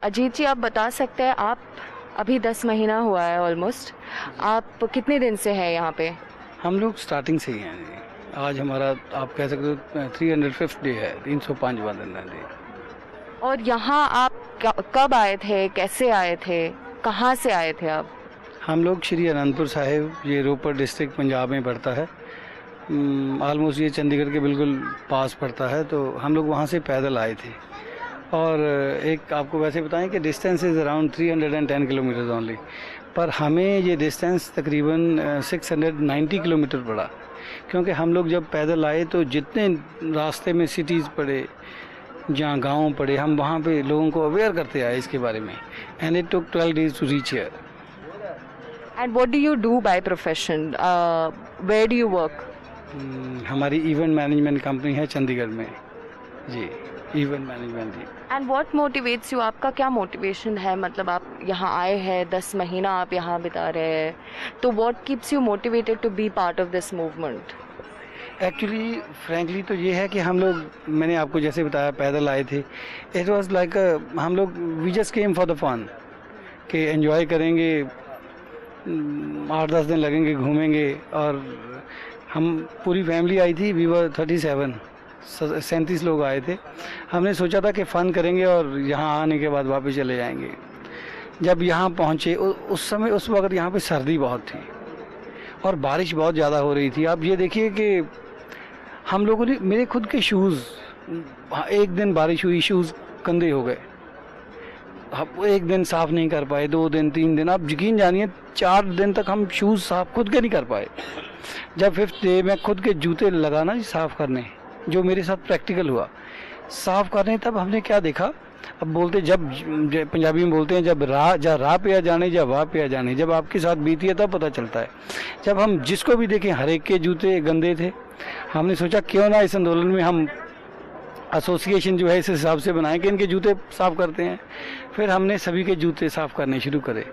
अजीत जी, आप बता सकते हैं, आप अभी 10 महीना हुआ है ऑलमोस्ट, आप कितने दिन से हैं यहाँ पे? हम लोग स्टार्टिंग से ही हैं जी। आज हमारा आप कह सकते हो 305 डे है, 305वां दिन है जी। और यहाँ आप कब आए थे, कैसे आए थे, कहाँ से आए थे आप? हम लोग श्री अनंतपुर साहिब, ये रोपड़ डिस्ट्रिक्ट पंजाब में पड़ता है। ऑलमोस्ट ये चंडीगढ़ के बिल्कुल पास पड़ता है, तो हम लोग वहाँ से पैदल आए थे। और एक आपको वैसे बताएं कि distance is around 310 kilometre only, पर हमें ये डिस्टेंस तकरीबन 690 किलोमीटर पड़ा, क्योंकि हम लोग जब पैदल आए तो जितने रास्ते में सिटीज़ पड़े, जहाँ गांव पड़े, हम वहाँ पे लोगों को अवेयर करते आए इसके बारे में। And it took 12 days to reach here. And what do you do by profession? Where do you work? हमारी इवेंट मैनेजमेंट कंपनी है चंडीगढ़ में जी, इवेंट मैनेजमेंट जी। And what motivates you? आपका क्या मोटिवेशन है? मतलब आप यहाँ आए हैं, 10 महीना आप यहाँ बिता रहे हैं, तो what keeps you motivated to be part of this movement? Actually frankly तो ये है कि हम लोग, मैंने आपको जैसे बताया, पैदल आए थे। इट वाज लाइक हम लोग we just came for the fun, कि एंजॉय करेंगे, 8-10 दिन लगेंगे, घूमेंगे। और हम पूरी फैमिली आई थी, वी वर 37 लोग आए थे। हमने सोचा था कि फ़न करेंगे और यहाँ आने के बाद वापस चले जाएंगे। जब यहाँ पहुँचे उस समय, उस वक्त यहाँ पे सर्दी बहुत थी और बारिश बहुत ज़्यादा हो रही थी। आप ये देखिए कि हम लोगों ने, मेरे खुद के शूज़, एक दिन बारिश हुई, शूज़ गंदे हो गए। हम एक दिन साफ़ नहीं कर पाए, 2 दिन 3 दिन, आप यकीन जानिए 4 दिन तक हम शूज़ साफ़ खुद के नहीं कर पाए। जब 5th डे में खुद के जूते लगाना साफ़ करने, जो मेरे साथ प्रैक्टिकल हुआ, साफ़ करने, तब हमने क्या देखा, अब बोलते, जब पंजाबी में बोलते हैं, जब राह पे आ जाने, जब वाह पे आ जाने, जब आपके साथ बीती है तब पता चलता है। जब हम जिसको भी देखें, हर एक के जूते गंदे थे। हमने सोचा क्यों ना इस आंदोलन में हम एसोसिएशन जो है इस हिसाब से बनाएं कि इनके जूते साफ़ करते हैं। फिर हमने सभी के जूते साफ़ करने शुरू करे।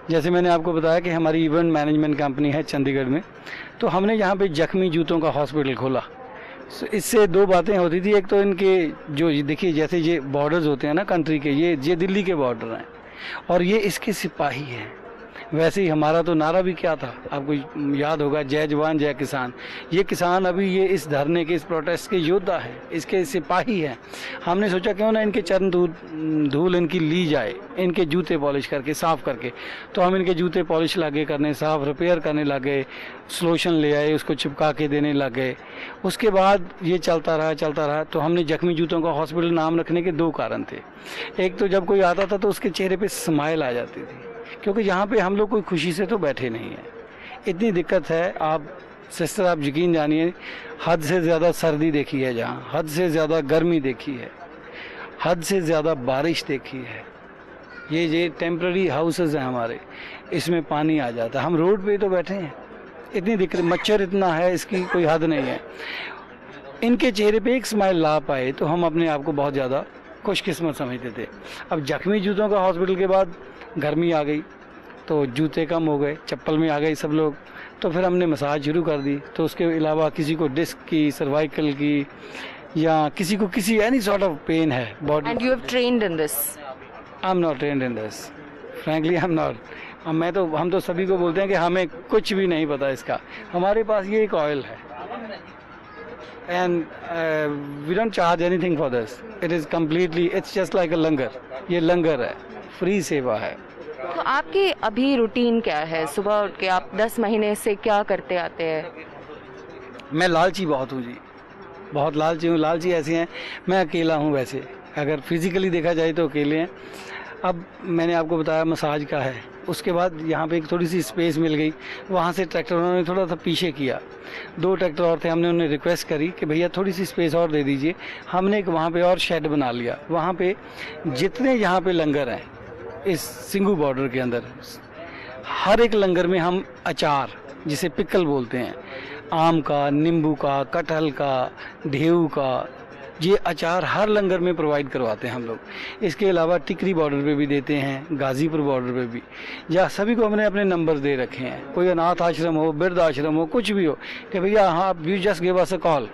जैसे मैंने आपको बताया कि हमारी इवेंट मैनेजमेंट कंपनी है चंडीगढ़ में, तो हमने यहाँ पे जख्मी जूतों का हॉस्पिटल खोला। इससे 2 बातें होती थी। एक तो इनके जो देखिए, जैसे ये बॉर्डर्स होते हैं ना कंट्री के, ये दिल्ली के बॉर्डर हैं और ये इसके सिपाही हैं। वैसे ही हमारा तो नारा भी क्या था, आपको याद होगा, जय जवान जय किसान। ये किसान अभी ये इस धरने के, इस प्रोटेस्ट के योद्धा है, इसके सिपाही हैं। हमने सोचा क्यों ना इनके चरण धूल इनकी ली जाए, इनके जूते पॉलिश करके, साफ़ करके। तो हम इनके जूते पॉलिश लगे करने, साफ़ रिपेयर करने लगे, सोल्यूशन ले आए, उसको चिपका के देने लगे। उसके बाद ये चलता रहा। तो हमने जख्मी जूतों का हॉस्पिटल नाम रखने के 2 कारण थे। एक तो जब कोई आता था तो उसके चेहरे पे स्माइल आ जाती थी, क्योंकि यहाँ पे हम लोग कोई खुशी से तो बैठे नहीं हैं। इतनी दिक्कत है, आप सिस्टर, आप यकीन जानिए, हद से ज़्यादा सर्दी देखी है जहाँ, हद से ज़्यादा गर्मी देखी है, हद से ज़्यादा बारिश देखी है। ये टेम्पररी हाउसेस हैं हमारे, इसमें पानी आ जाता है, हम रोड पे तो बैठे हैं। इतनी दिक्कत, मच्छर इतना है, इसकी कोई हद नहीं है। इनके चेहरे पे एक स्माइल ला पाए तो हम अपने आप को बहुत ज़्यादा खुशकिस्मत समझते थे। अब जख्मी जूतों का हॉस्पिटल के बाद गर्मी आ गई तो जूते कम हो गए, चप्पल में आ गए सब लोग। तो फिर हमने मसाज शुरू कर दी। तो उसके अलावा किसी को डिस्क की, सर्वाइकल की, या किसी को किसी एनी सॉर्ट ऑफ पेन है body. And you have trained in this? I am not trained in this, frankly I am not. हम तो सभी को बोलते हैं कि हमें कुछ भी नहीं पता इसका। हमारे पास ये एक ऑयल है and we don't charge anything for this. It is completely, it's just like a langar. ये लंगर है, फ्री सेवा है। तो आपकी अभी रूटीन क्या है? सुबह उठ के आप 10 महीने से क्या करते आते हैं? मैं लालची बहुत हूँ जी, बहुत लालची हूँ। लालची ऐसे हैं, मैं अकेला हूँ वैसे, अगर फिज़िकली देखा जाए तो अकेले हैं। अब मैंने आपको बताया मसाज का है, उसके बाद यहाँ पे एक थोड़ी सी स्पेस मिल गई, वहाँ से ट्रैक्टर उन्होंने थोड़ा सा पीछे किया। 2 ट्रैक्टर और थे, हमने उन्हें रिक्वेस्ट करी कि भैया थोड़ी सी स्पेस और दे दीजिए। हमने एक वहाँ पे और शेड बना लिया। वहाँ पे जितने यहाँ पे लंगर हैं इस सिंगू बॉर्डर के अंदर, हर एक लंगर में हम अचार, जिसे पिकल बोलते हैं, आम का, नींबू का, कटहल का, ढेऊ का, ये अचार हर लंगर में प्रोवाइड करवाते हैं हम लोग। इसके अलावा टिकरी बॉर्डर पे भी देते हैं, गाजीपुर बॉर्डर पे भी। या सभी को हमने अपने नंबर दे रखे हैं, कोई अनाथ आश्रम हो, वृद्ध आश्रम हो, कुछ भी हो, कि भैया हाँ you just give us a call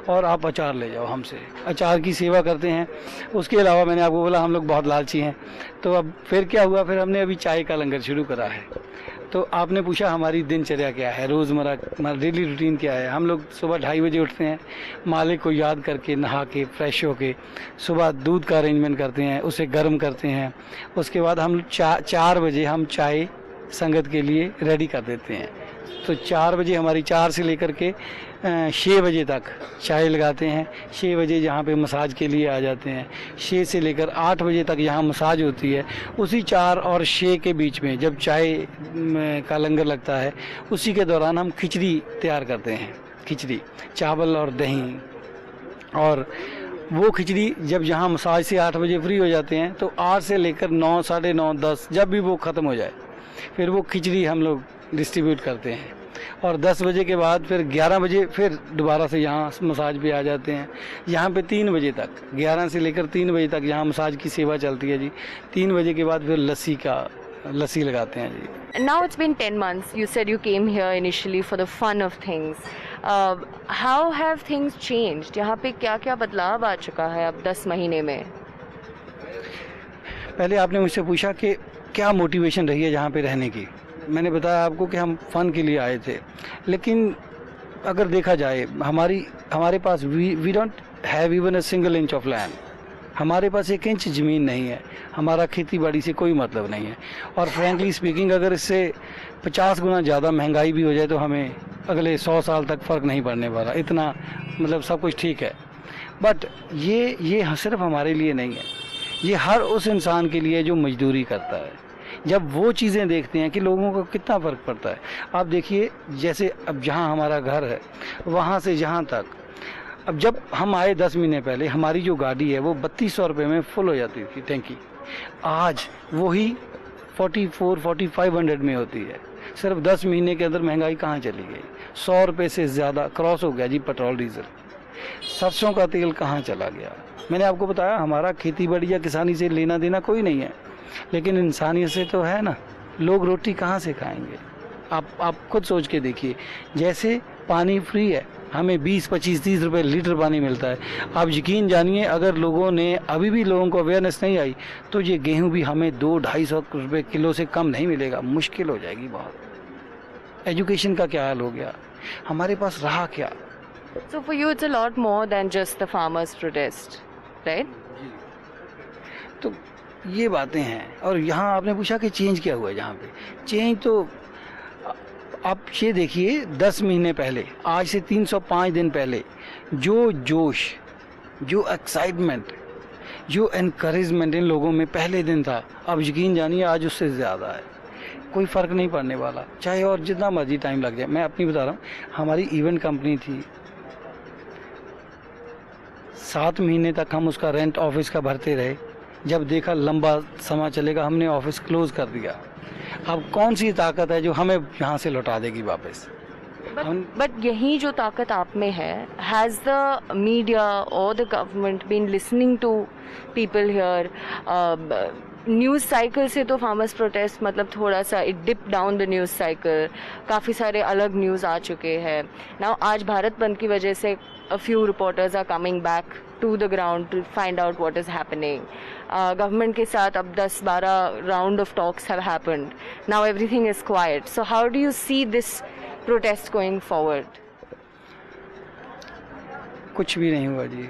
और आप अचार ले जाओ हमसे। अचार की सेवा करते हैं। उसके अलावा मैंने आपको बोला हम लोग बहुत लालची हैं, तो अब फिर क्या हुआ, फिर हमने अभी चाय का लंगर शुरू करा है। तो आपने पूछा हमारी दिनचर्या क्या है, रोज़मर्रा हमारा डेली रूटीन क्या है। हम लोग सुबह 2:30 बजे उठते हैं, मालिक को याद करके नहा के फ्रेश होके सुबह दूध का अरेंजमेंट करते हैं, उसे गर्म करते हैं। उसके बाद हम 4 बजे हम चाय संगत के लिए रेडी कर देते हैं। तो 4 बजे हमारी 4 से लेकर के 6 बजे तक चाय लगाते हैं। 6 बजे यहाँ पे मसाज के लिए आ जाते हैं। 6 से लेकर 8 बजे तक यहाँ मसाज होती है। उसी 4 और 6 के बीच में जब चाय का लंगर लगता है, उसी के दौरान हम खिचड़ी तैयार करते हैं। खिचड़ी, चावल और दही। और वो खिचड़ी जब यहाँ मसाज से 8 बजे फ्री हो जाते हैं, तो 8 से लेकर 9, साढ़े 9, 10 जब भी वो ख़त्म हो जाए, फिर वो खिचड़ी हम लोग डिस्ट्रीब्यूट करते हैं। और 10 बजे के बाद फिर 11 बजे फिर दोबारा से यहाँ मसाज पे आ जाते हैं। यहाँ पे 3 बजे तक, 11 से लेकर 3 बजे तक यहाँ मसाज की सेवा चलती है जी। 3 बजे के बाद फिर लस्सी लगाते हैं जी। Now it's been 10 months. You said you came here initially for the fun of things. How have things changed? यहाँ पे क्या क्या बदलाव आ चुका है अब 10 महीने में? पहले आपने मुझसे पूछा कि क्या मोटिवेशन रही है यहाँ पे रहने की। मैंने बताया आपको कि हम फ़न के लिए आए थे, लेकिन अगर देखा जाए हमारे पास we don't have even a single inch of land. हमारे पास 1 इंच ज़मीन नहीं है। हमारा खेती बाड़ी से कोई मतलब नहीं है। और फ्रैंकली स्पीकिंग, अगर इससे 50 गुना ज़्यादा महंगाई भी हो जाए तो हमें अगले 100 साल तक फ़र्क नहीं पड़ने वाला। इतना मतलब सब कुछ ठीक है। बट ये सिर्फ हमारे लिए नहीं है, ये हर उस इंसान के लिए जो मजदूरी करता है। जब वो चीज़ें देखते हैं कि लोगों को कितना फ़र्क पड़ता है। आप देखिए, जैसे अब जहाँ हमारा घर है वहाँ से जहाँ तक, अब जब हम आए 10 महीने पहले, हमारी जो गाड़ी है वो 3200 रुपये में फुल हो जाती थी टैंकी। आज वही 4500 में होती है। सिर्फ 10 महीने के अंदर महंगाई कहाँ चली गई। 100 रुपये से ज़्यादा क्रॉस हो गया जी पेट्रोल डीजल। सरसों का तेल कहाँ चला गया। मैंने आपको बताया हमारा खेती बाड़ी या किसानी से लेना देना कोई नहीं है, लेकिन इंसानियत से तो है ना। लोग रोटी कहाँ से खाएंगे। आप खुद सोच के देखिए, जैसे पानी फ्री है, हमें 20, 25, 30 रुपए लीटर पानी मिलता है। आप यकीन जानिए, अगर लोगों ने अभी भी लोगों को अवेयरनेस नहीं आई, तो ये गेहूं भी हमें 200-250 रुपये किलो से कम नहीं मिलेगा। मुश्किल हो जाएगी बहुत। एजुकेशन का क्या हाल हो गया, हमारे पास रहा क्या। So for you it's a lot more than just the farmers protest, right? तो ये बातें हैं। और यहाँ आपने पूछा कि चेंज क्या हुआ है यहाँ पे। चेंज तो आप ये देखिए, 10 महीने पहले, आज से 305 दिन पहले जो जोश, जो एक्साइटमेंट, जो एनकरेजमेंट इन लोगों में पहले दिन था, अब यकीन जानिए आज उससे ज़्यादा है। कोई फ़र्क नहीं पड़ने वाला, चाहे और जितना मर्जी टाइम लग जाए। मैं अपनी बता रहा हूँ, हमारी इवेंट कंपनी थी, 7 महीने तक हम उसका रेंट ऑफिस का भरते रहे। जब देखा लंबा समय चलेगा, हमने ऑफिस क्लोज कर दिया। अब कौन सी ताकत है जो हमें यहाँ से लौटा देगी वापस। बट यही जो ताकत आप में है, हैज़ द मीडिया और the government been listening to people here? News cycle से तो फार्मर्स प्रोटेस्ट मतलब थोड़ा सा it dip down the news cycle, काफ़ी सारे अलग न्यूज़ आ चुके हैं नाउ। आज भारत बंद की वजह से a few reporters are coming back to the ground to find out what is happening. Government के साथ अब 10-12 round of talks have happened. Now everything is quiet. So how do you see this protest going forward? कुछ भी नहीं हुआ जी।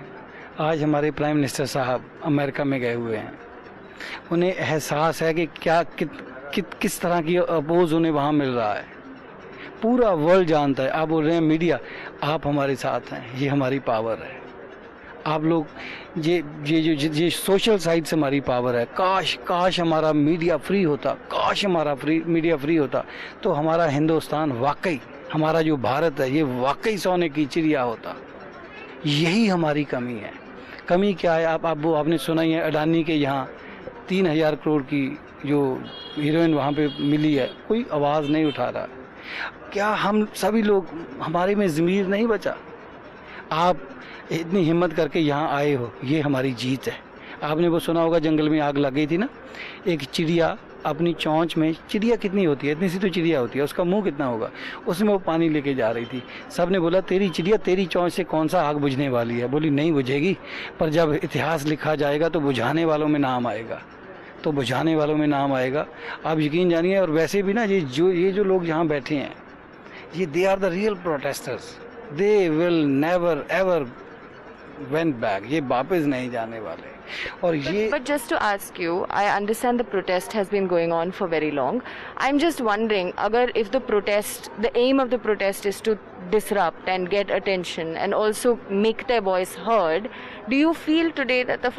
आज हमारे prime minister साहब अमेरिका में गए हुए हैं। उन्हें एहसास है कि किस तरह की अपोज उन्हें वहाँ मिल रहा है। पूरा वर्ल्ड जानता है। आप बोल रहे हैं मीडिया, आप हमारे साथ हैं, ये हमारी पावर है। आप लोग ये सोशल साइड से हमारी पावर है। काश हमारा मीडिया फ्री होता, काश हमारा मीडिया फ्री होता, तो हमारा हिंदुस्तान वाकई, हमारा जो भारत है, ये वाकई सोने की चिड़िया होता। यही हमारी कमी है। कमी क्या है? आपने सुना ही है, अडानी के यहाँ 3000 करोड़ की जो हीरोइन वहाँ पे मिली है, कोई आवाज़ नहीं उठा रहा। क्या हम सभी लोग, हमारे में ज़मीर नहीं बचा? आप इतनी हिम्मत करके यहाँ आए हो, ये हमारी जीत है। आपने वो सुना होगा, जंगल में आग लग गई थी ना, एक चिड़िया अपनी चोंच में, चिड़िया कितनी होती है, इतनी सी तो चिड़िया होती है, उसका मुंह कितना होगा, उसमें वो पानी लेके जा रही थी। सब ने बोला तेरी चिड़िया, तेरी चोंच से कौन सा आग बुझने वाली है। बोली नहीं बुझेगी, पर जब इतिहास लिखा जाएगा तो बुझाने वालों में नाम आएगा, तो बुझाने वालों में नाम आएगा। आप यकीन जानिए। और वैसे भी ना, ये जो लोग यहाँ बैठे हैं, ये they are the real protesters, they will never ever went back, ये वापस नहीं जाने वाले। और ये But just to ask you, I understand the protest has been going on for very long. I'm just wondering, if the aim of the protest is to disrupt and get attention and also make their voice heard, do you feel today that the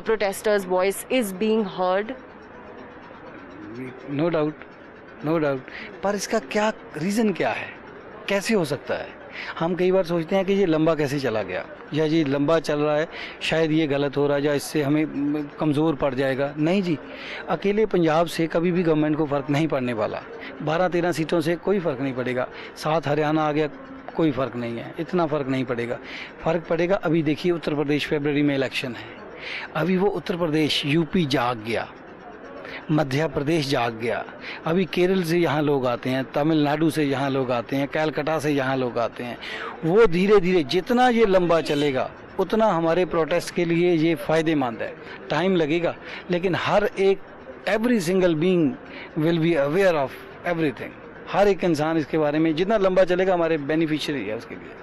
protesters' voice is being heard? No doubt, no doubt. पर इसका क्या reason क्या है, कैसे हो सकता है? हम कई बार सोचते हैं कि ये लंबा कैसे चला गया, या ये लंबा चल रहा है, शायद ये गलत हो रहा है, या इससे हमें कमज़ोर पड़ जाएगा। नहीं जी, अकेले पंजाब से कभी भी गवर्नमेंट को फ़र्क नहीं पड़ने वाला। 12-13 सीटों से कोई फ़र्क नहीं पड़ेगा। 7 हरियाणा आ गया, कोई फ़र्क नहीं है, इतना फ़र्क नहीं पड़ेगा। फ़र्क पड़ेगा, अभी देखिए उत्तर प्रदेश फरवरी में इलेक्शन है, अभी वो उत्तर प्रदेश, यूपी जाग गया, मध्य प्रदेश जाग गया, अभी केरल से यहाँ लोग आते हैं, तमिलनाडु से यहाँ लोग आते हैं, कलकत्ता से यहाँ लोग आते हैं। वो धीरे धीरे जितना ये लंबा चलेगा उतना हमारे प्रोटेस्ट के लिए ये फ़ायदेमंद है। टाइम लगेगा, लेकिन हर एक, every single being will be aware of everything. हर एक इंसान इसके बारे में, जितना लंबा चलेगा हमारे बेनिफिशियरी है उसके लिए।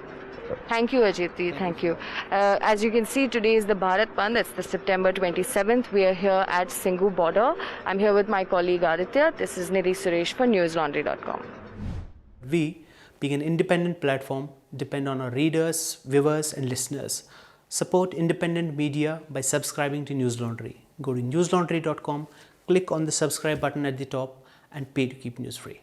Thank you, Ajiti. Thank you. As you can see, today is the Bharat Bandh. It's the September 27th. We are here at Singhu border. I'm here with my colleague Aditya. This is Nidhi Suresh for newslaundry.com. We, being an independent platform, depend on our readers, viewers and listeners. Support independent media by subscribing to News Laundry. Go to newslaundry.com, click on the subscribe button at the top and pay to keep news free.